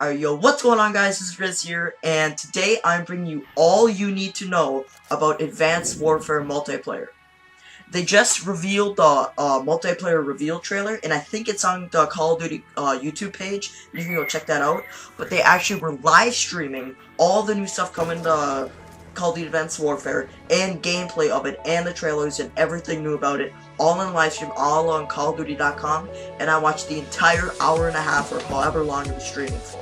Alright, yo, what's going on, guys? This is Riz here, and today I'm bringing you all you need to know about Advanced Warfare multiplayer. They just revealed the multiplayer reveal trailer, and I think it's on the Call of Duty YouTube page. You can go check that out. But they actually were live streaming all the new stuff coming to Call of Duty Advanced Warfare, and gameplay of it, and the trailers, and everything new about it, all in live stream, all on CallOfDuty.com, and I watched the entire hour and a half, or however long it was streaming for.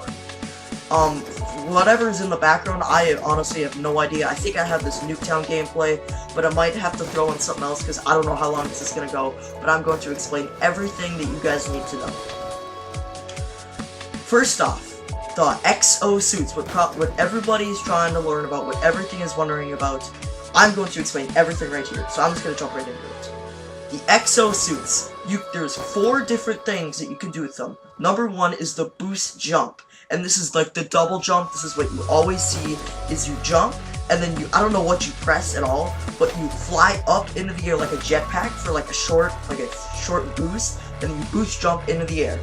Whatever's in the background, I honestly have no idea. I think I have this Nuketown gameplay, but I might have to throw in something else, because I don't know how long this is going to go, but I'm going to explain everything that you guys need to know. First off, the XO suits, what everybody's trying to learn about, what everything is wondering about, I'm going to explain everything right here, so I'm just going to jump right into it. The XO suits, there's 4 different things that you can do with them. Number 1 is the boost jump, and this is like the double jump. This is what you always see, is you jump, and then I don't know what you press at all, but you fly up into the air like a jetpack for like a short boost, and then you boost jump into the air.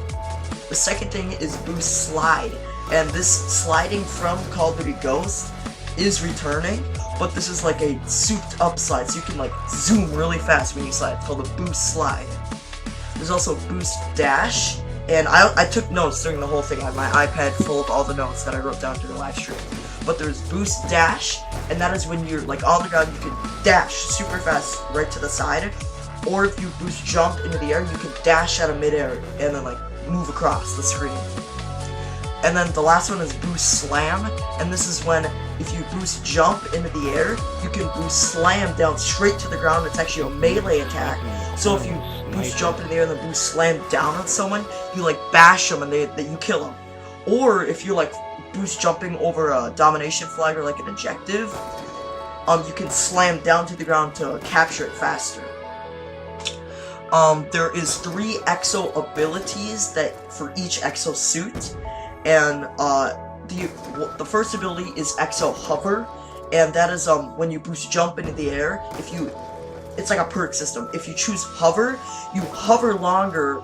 The second thing is boost slide. And this sliding from Call of Duty Ghost is returning, but this is like a souped up slide, so you can like zoom really fast when you slide. It's called a boost slide. There's also boost dash, and I took notes during the whole thing. I have my iPad full of all the notes that I wrote down during the live stream. But there's boost dash, and that is when you're like on the ground, you can dash super fast right to the side, or if you boost jump into the air, you can dash out of midair and then like move across the screen. And then the last one is boost slam, and this is when, if you boost jump into the air, you can boost slam down straight to the ground. It's actually a melee attack, so if you boost jump into the air and then boost slam down on someone, you like bash them and you kill them. Or if you like boost jumping over a domination flag or like an objective, you can slam down to the ground to capture it faster. There is 3 EXO abilities that for each EXO suit. And the first ability is EXO Hover, and that is when you boost jump into the air. It's like a perk system. If you choose Hover, you hover longer.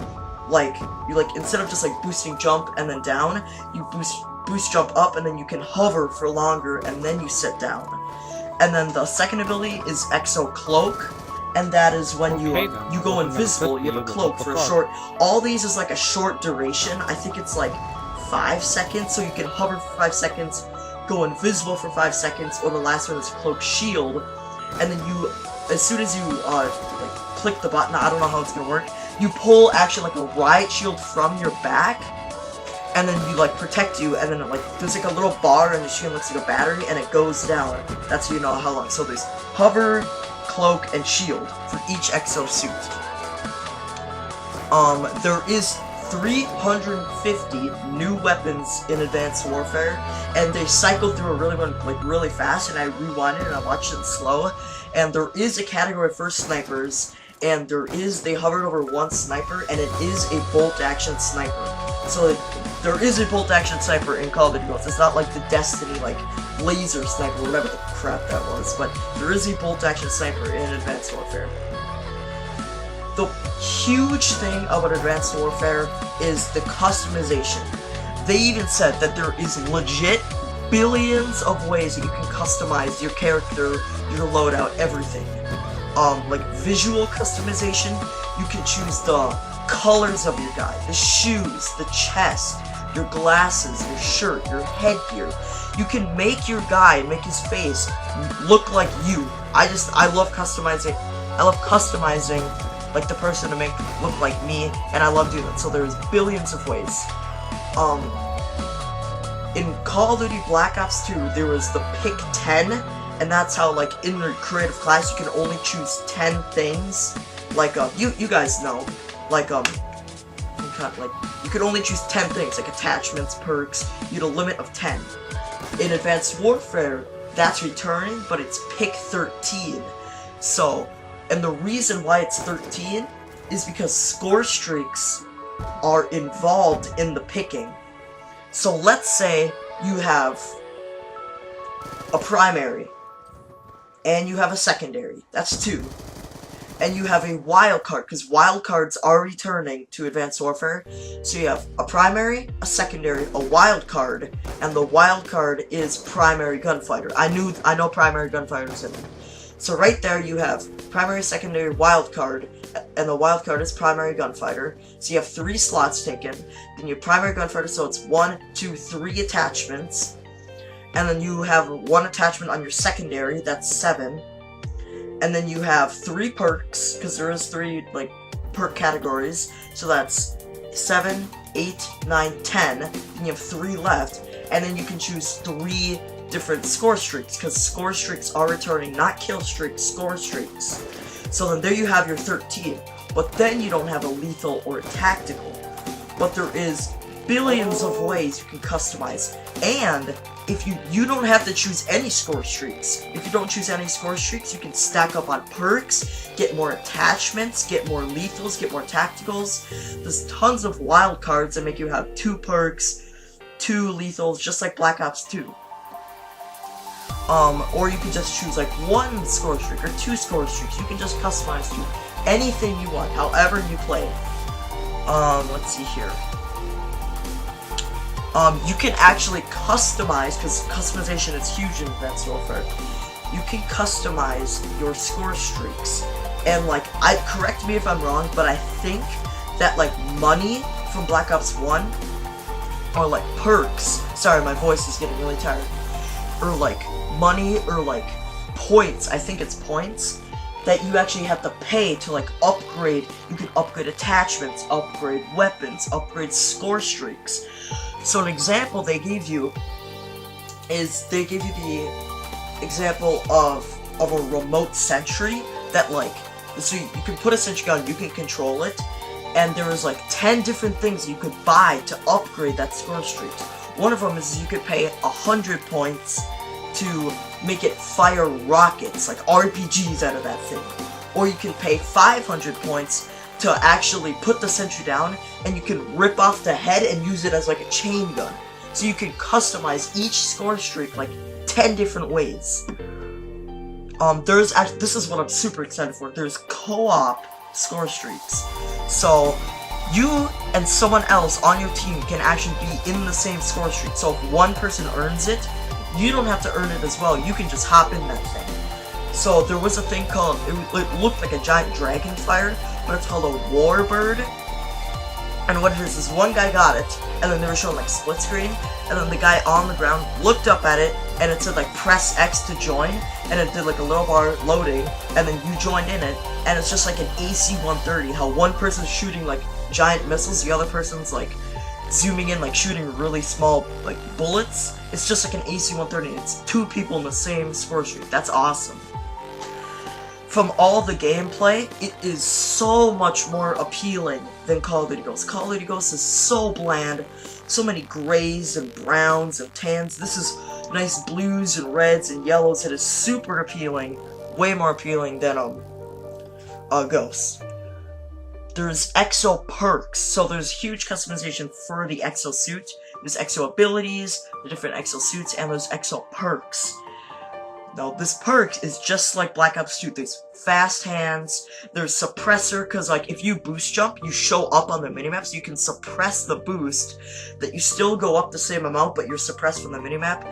Instead of just like boosting jump and then down, you boost jump up, and then you can hover for longer, and then you sit down. And then the second ability is EXO Cloak, and that is when you go invisible. You have a cloak for a short. All these is like a short duration. I think it's like 5 seconds, so you can hover for 5 seconds, go invisible for 5 seconds, or the last one is Cloak Shield, and then as soon as you click the button, I don't know how it's gonna work, you pull actually like a riot shield from your back, and then you like protect you, and then there's like a little bar, and the shield looks like a battery, and it goes down. That's how you know how long. So there's Hover, Cloak, and Shield for each EXO suit. There is 350 new weapons in Advanced Warfare, and they cycle through really fast, and I rewinded and I watched it slow, and there is a category for snipers, and they hovered over one sniper, and it is a bolt action sniper. So there is a bolt action sniper in Call of Duty Ghosts. It's not like the Destiny laser sniper, whatever the crap that was, but there is a bolt action sniper in Advanced Warfare. The huge thing about Advanced Warfare is the customization. They even said that there is legit billions of ways that you can customize your character, your loadout, everything. Like visual customization, you can choose the colors of your guy, the shoes, the chest, your glasses, your shirt, your headgear. You can make your guy, make his face look like you. I love customizing. I love customizing like the person to make look like me, and I love doing that. So there's billions of ways. In Call of Duty Black Ops 2, there was the pick 10, and that's how in the creative class you can only choose 10 things. You guys know, you could only choose 10 things, like attachments, perks. You had a limit of 10. In Advanced Warfare, that's returning, but it's pick 13. And the reason why it's 13 is because score streaks are involved in the picking. So let's say you have a primary, and you have a secondary. That's 2. and you have a wild card, because wild cards are returning to Advanced Warfare. So you have a primary, a secondary, a wild card, and the wild card is primary gunfighter. I know primary gunfighter is in there. So right there you have primary, secondary, wild card, and the wild card is primary gunfighter. So you have 3 slots taken. Then your primary gunfighter, so it's 1, 2, 3 attachments. And then you have 1 attachment on your secondary, that's 7. And then you have 3 perks, because there is 3, like, perk categories. So that's 7, 8, 9, 10. And you have 3 left. And then you can choose 3 different score streaks, because score streaks are returning, not kill streaks, score streaks. So then there you have your 13. But then you don't have a lethal or a tactical. But there is billions of ways you can customize. And if you don't have to choose any score streaks. If you don't choose any score streaks, you can stack up on perks, get more attachments, get more lethals, get more tacticals. There's tons of wild cards that make you have 2 perks, 2 lethals, just like Black Ops 2. Or you can just choose like 1 score streak or 2 score streaks. You can just customize to anything you want, however you play. Let's see here. You can actually customize, because customization is huge in Advanced Warfare. You can customize your score streaks. And like, correct me if I'm wrong, but I think that like money from Black Ops 1, or like perks, sorry my voice is getting really tired, or like money, or like points, I think it's points, that you actually have to pay to like upgrade. You can upgrade attachments, upgrade weapons, upgrade score streaks. So an example they gave you is, they gave you the example of a remote sentry that like, so you can put a sentry gun, you can control it, and there was like 10 different things you could buy to upgrade that score streak. One of them is you could pay 100 points to make it fire rockets, like RPGs out of that thing. Or you can pay 500 points to actually put the sentry down, and you can rip off the head and use it as like a chain gun. So you can customize each score streak like 10 different ways. There's actually, this is what I'm super excited for, there's co-op score streaks. So you and someone else on your team can actually be in the same score streak. So if one person earns it, you don't have to earn it as well, you can just hop in that thing. So there was a thing called, it looked like a giant dragonfire, but it's called a warbird. And what it is one guy got it, and then they were showing like split screen, and then the guy on the ground looked up at it, and it said like press X to join, and it did like a little bar loading, and then you joined in it, and it's just like an AC-130, how one person's shooting like giant missiles, the other person's like zooming in, like shooting really small like bullets. It's just like an AC-130, it's 2 people in the same score streak. That's awesome. From all the gameplay, it is so much more appealing than Call of Duty Ghosts. Call of Duty Ghosts is so bland, so many grays and browns and tans. This is nice blues and reds and yellows. It is super appealing, way more appealing than Ghosts. There's exo perks, so there's huge customization for the exo suit. There's exo abilities, the different exo suits, and there's exo perks. Now, this perk is just like Black Ops 2. There's fast hands, there's suppressor, because like if you boost jump, you show up on the minimap, so you can suppress the boost, that you still go up the same amount, but you're suppressed from the minimap.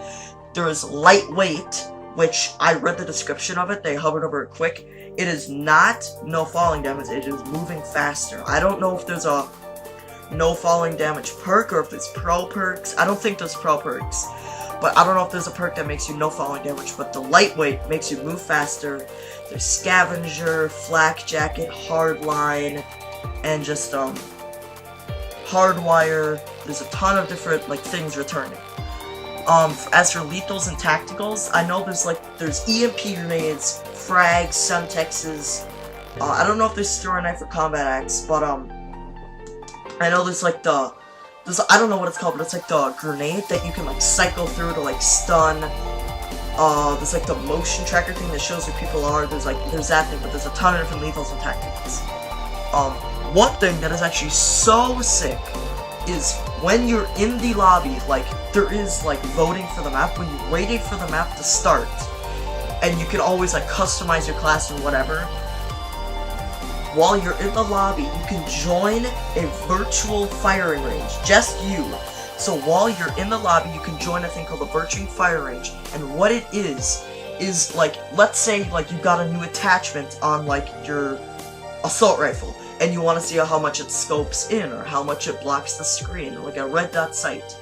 There's lightweight, which I read the description of it, they hovered over it quick. It is not no falling damage, it is moving faster. I don't know if there's a no falling damage perk, or if there's pro perks. I don't think there's pro perks. But I don't know if there's a perk that makes you no falling damage, but the lightweight makes you move faster. There's scavenger, flak jacket, hardline, and just hardwire. There's a ton of different like things returning. As for lethals and tacticals, I know there's EMP grenades, frags, semtexes. I don't know if there's throw a knife or combat axe, but I know there's like I don't know what it's called, but it's like the grenade that you can like cycle through to like stun. There's like the motion tracker thing that shows where people are. There's that thing, but there's a ton of different lethals and tactics. One thing that is actually so sick is when you're in the lobby, like there is like voting for the map, when you're waiting for the map to start, and you can always like customize your class or whatever. while you're in the lobby, you can join a virtual firing range, just you. So while you're in the lobby, you can join a thing called a virtual fire range, and what it is like, let's say like you got a new attachment on like your assault rifle, and you want to see how much it scopes in or how much it blocks the screen, like a red dot sight.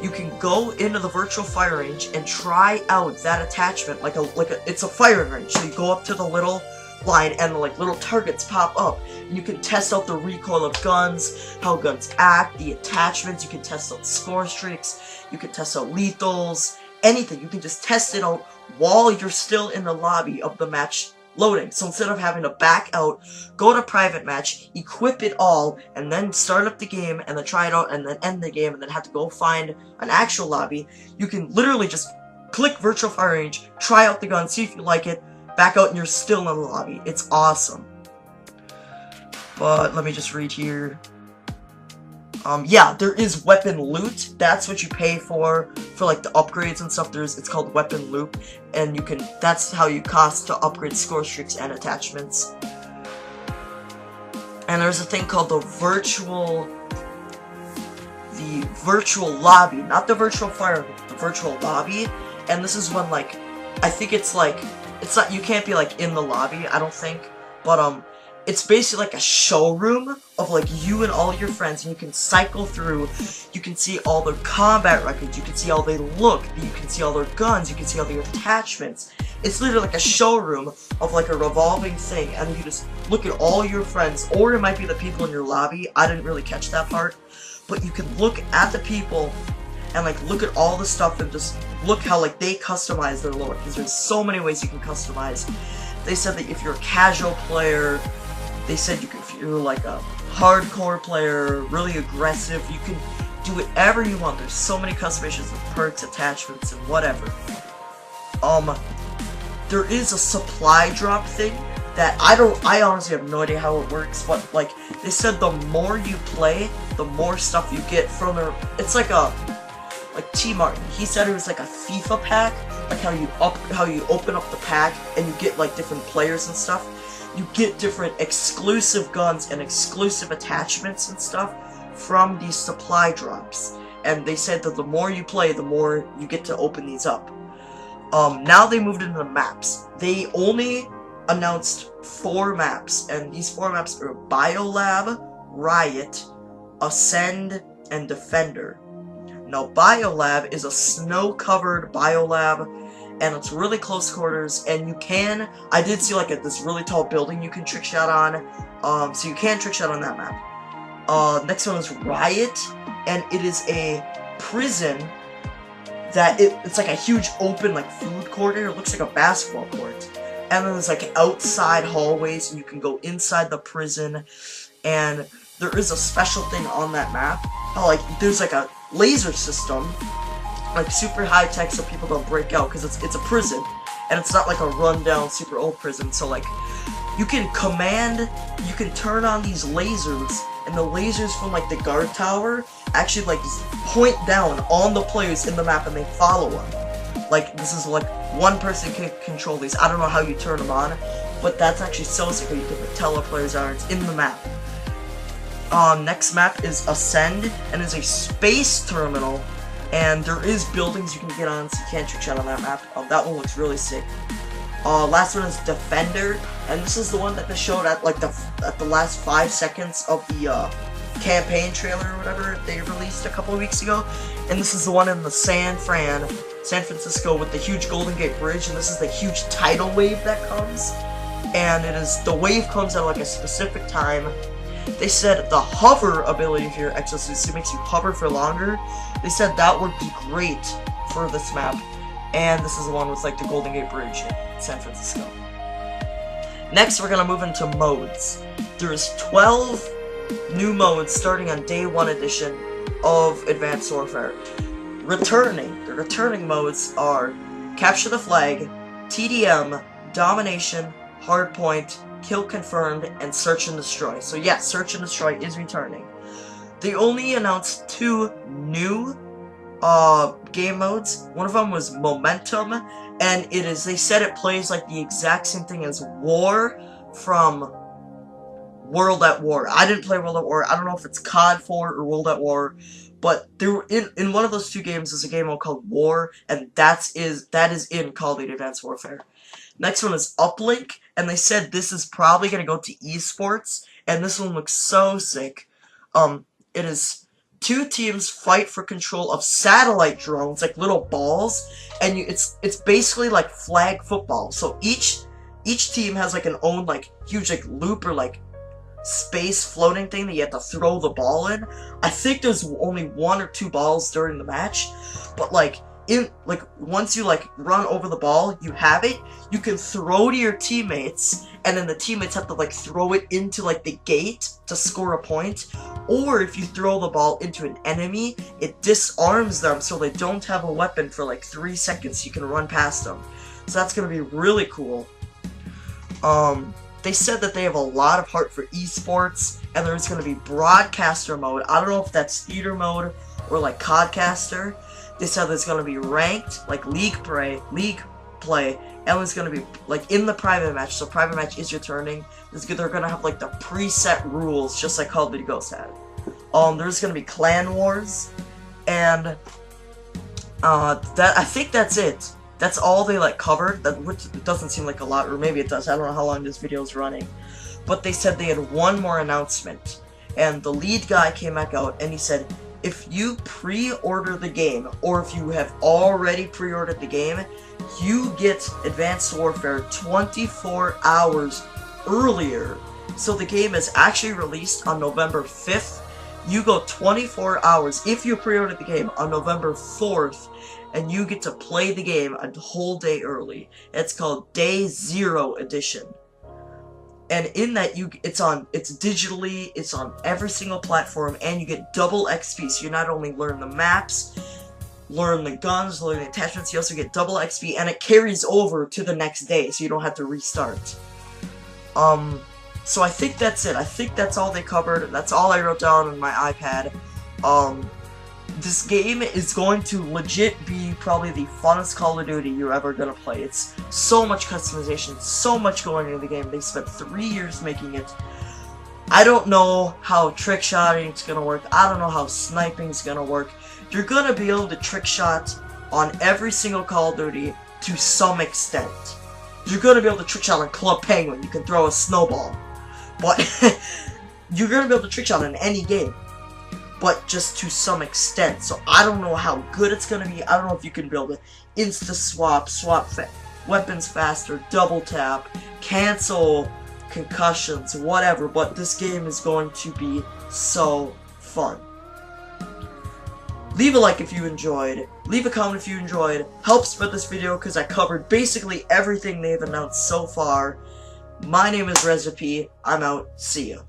You can go into the virtual fire range and try out that attachment it's a firing range. So you go up to the little line and like little targets pop up, and you can test out the recoil of guns, how guns act, the attachments. You can test out score streaks, you can test out lethals, anything. You can just test it out while you're still in the lobby of the match loading. So instead of having to back out, go to private match, equip it all, and then start up the game, and then try it out, and then end the game, and then have to go find an actual lobby, you can literally just click virtual fire range, try out the gun, see if you like it, back out, and you're still in the lobby. It's awesome. But let me just read here. Yeah, there is weapon loot. That's what you pay for like the upgrades and stuff. It's called weapon loot, and that's how you cost to upgrade score streaks and attachments. And there's a thing called the virtual lobby, not the virtual fire, the virtual lobby. And this is when like, I think it's not, you can't be like in the lobby, I don't think, but it's basically like a showroom of like you and all your friends, and you can cycle through, you can see all their combat records, you can see how they look, you can see all their guns, you can see all their attachments. It's literally like a showroom of like a revolving thing, and you just look at all your friends, or it might be the people in your lobby. I didn't really catch that part, but you can look at the people and like look at all the stuff and just look how like they customize their lore, because there's so many ways you can customize. They said that if you're a casual player, they said if you're like a hardcore player, really aggressive, you can do whatever you want. There's so many customizations of perks, attachments, and whatever. There is a supply drop thing that I honestly have no idea how it works, but like they said the more you play, the more stuff you get from their, it's like T Martin, he said it was like a FIFA pack, like how you open up the pack and you get like different players and stuff. You get different exclusive guns and exclusive attachments and stuff from these supply drops. And they said that the more you play, the more you get to open these up. Now they moved into the maps. They only announced 4 maps, and these 4 maps are Biolab, Riot, Ascend, and Defender. Now Biolab is a snow-covered Biolab, and it's really close quarters, and I did see like this really tall building you can trick shot on, so you can trick shot on that map. Next one is Riot, and it is a prison that it's like a huge open like food court. It looks like a basketball court, and then there's like outside hallways, and you can go inside the prison, and there is a special thing on that map. How like there's like a laser system, like super high tech, so people don't break out, because it's a prison, and it's not like a rundown super old prison. So like you can turn on these lasers, and the lasers from like the guard tower actually like point down on the players in the map, and they follow them. Like this is like one person can control these. I don't know how you turn them on, but that's actually so sick. You can tell the players are in the map. Next map is Ascend, and is a space terminal, and there is buildings you can get on, so you can't trick shot on that map. That one looks really sick. Last one is Defender, and this is the one that they showed at like the last 5 seconds of the campaign trailer or whatever they released a couple of weeks ago. And this is the one in the San Francisco with the huge Golden Gate Bridge, and this is the huge tidal wave that comes. And the wave comes at like a specific time. They said the hover ability for your exosuit, so it makes you hover for longer. They said that would be great for this map. And this is the one with like the Golden Gate Bridge in San Francisco. Next, we're gonna move into modes. There's 12 new modes starting on day 1 edition of Advanced Warfare. The returning modes are Capture the Flag, TDM, Domination, Hardpoint, Kill Confirmed, and Search and Destroy. So yes, Search and Destroy is returning. They only announced 2 new game modes. One of them was Momentum, and they said it plays like the exact same thing as War from World at War. I didn't play World at War. I don't know if it's COD 4 or World at War, but there were in one of those two games is a game mode called War, and that is in Call of Duty Advanced Warfare. Next one is Uplink, and they said this is probably going to go to esports, and this one looks so sick. It is 2 teams fight for control of satellite drones, like little balls, and it's basically like flag football. So each team has like an own like huge like loop or like space floating thing that you have to throw the ball in. I think there's only 1 or 2 balls during the match, but like once you like run over the ball, you have it, you can throw to your teammates, and then the teammates have to like throw it into like the gate to score a point. Or if you throw the ball into an enemy, it disarms them so they don't have a weapon for like 3 seconds. You can run past them. So that's gonna be really cool. They said that they have a lot of heart for esports, and there's going to be broadcaster mode. I don't know if that's theater mode or like codcaster. They said there's going to be ranked, like league play, and there's going to be like in the private match. So private match is your turning. They're going to have like the preset rules, just like Call of Duty Ghosts had. There's going to be clan wars, and I think that's it. That's all they like covered, which doesn't seem like a lot, or maybe it does. I don't know how long this video is running. But they said they had one more announcement, and the lead guy came back out and he said, if you pre-order the game, or if you have already pre-ordered the game, you get Advanced Warfare 24 hours earlier. So the game is actually released on November 5th. You go 24 hours if you pre-ordered the game on November 4th. And you get to play the game a whole day early. It's called Day 0 Edition. And in that, it's digitally, it's on every single platform, and you get double XP. So you not only learn the maps, learn the guns, learn the attachments, you also get double XP, and it carries over to the next day, so you don't have to restart. So I think that's it. I think that's all they covered. That's all I wrote down on my iPad. This game is going to legit be probably the funnest Call of Duty you're ever gonna play. It's so much customization, so much going into the game. They spent 3 years making it. I don't know how trick shotting is gonna work. I don't know how sniping is gonna work. You're gonna be able to trick shot on every single Call of Duty to some extent. You're gonna be able to trick shot on Club Penguin. You can throw a snowball, but you're gonna be able to trick shot in any game, but just to some extent. So I don't know how good it's gonna be. I don't know if you can be able to insta-swap, weapons faster, double tap, cancel concussions, whatever, but this game is going to be so fun. Leave a like if you enjoyed, leave a comment if you enjoyed, help spread this video because I covered basically everything they've announced so far. My name is byRezzHD, I'm out, see ya.